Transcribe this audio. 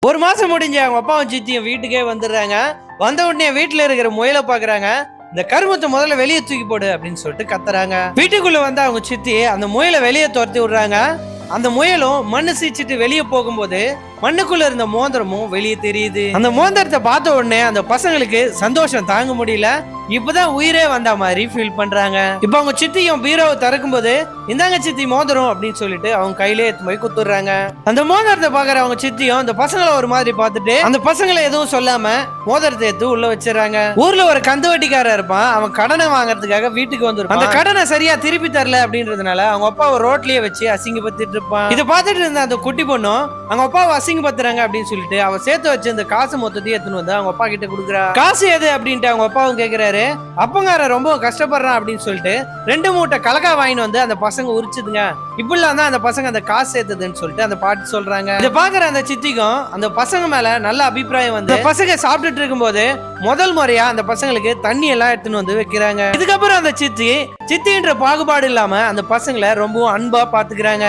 ஒரு மாசம் முடிஞ்சு அவங்க அப்பாவும் சித்தியும் வீட்டுக்கே வந்துடுறாங்க. வந்த உடனே வீட்டுல இருக்கிற முயலை பாக்குறாங்க. இந்த கருமத்தை முதல்ல வெளியே தூக்கி போடு அப்படின்னு சொல்லிட்டு கத்துறாங்க. வீட்டுக்குள்ள வந்து அவங்க சித்தி அந்த முயலை வெளியே துரத்தி விடுறாங்க. அந்த முயலும் மண்ணு சீச்சிட்டு வெளியே போகும்போது மண்ணுக்குள்ள இருந்த மோதிரமும் வெளியே தெரியுது. அந்த மோதிரத்தை பார்த்த உடனே அந்த பசங்களுக்கு சந்தோஷம் தாங்க முடியல. இப்பதான் உயிரே வந்த மாதிரி ஃபீல் பண்றாங்க. இப்ப அவங்க சித்தியும் பீரோவை திறக்கும் போது இந்தாங்க சித்தி மோதிரம் அப்படின்னு சொல்லிட்டு அவங்க கையிலே எடுத்து போய் குத்துறாங்க. அந்த மோதிரத்தை பாக்குற அவங்க சித்தியும் அந்த பசங்களை ஒரு மாதிரி பார்த்துட்டு அந்த பசங்களை எதுவும் சொல்லாம மோதிரத்தை எடுத்து உள்ள வச்சிடறாங்க. ஊர்ல ஒரு கந்து வட்டிக்காரர் இருப்பான். அவன் கடனை வாங்குறதுக்காக வீட்டுக்கு வந்துருப்பான். அந்த கடனை சரியா திருப்பி தரல அப்படின்றதுனால அவங்க அப்பாவை ரோட்லயே வச்சு அசிங்கப்படுத்திட்டு இருப்பான். இதை பார்த்துட்டு இருந்த அந்த குட்டி பொண்ணும் அவங்க அப்பாவை அசிங்கப்படுத்துறாங்க அப்படின்னு சொல்லிட்டு அவ சேர்த்து வச்சு இந்த காசு மொத்தத்தையும் எடுத்துன்னு வந்து அவங்க அப்பா கிட்ட கொடுக்குறா. காசு எது அப்படின்ட்டு அவங்க அப்பாவும் கேட்கிறாரு. அப்பங்கார ரொம்ப கஷ்டப்படுறான் அப்படின்னு சொல்லிட்டு 2 மூட்டை கலக்கா வாங்கிட்டு வந்து அந்த பசங்க உரிச்சுதுங்க. இப்படிலாம் தான் அந்த பசங்க அந்த காசு சேர்த்ததுன்னு சொல்லிட்டு அந்த பாட்டி சொல்றாங்க. இதை பாக்குற அந்த சித்திக்கும் அந்த பசங்க மேல நல்ல அபிப்பிராயம் வந்து பசங்க சாப்பிட்டுட்டு இருக்கும் போது முதல் முறையா அந்த பசங்களுக்கு தண்ணி எல்லாம் எடுத்துன்னு வந்து வைக்கிறாங்க. இதுக்கப்புறம் அந்த சித்தின்ற பாகுபாடு இல்லாம அந்த பசங்களை ரொம்பவும் அன்பா பாத்துக்கிறாங்க.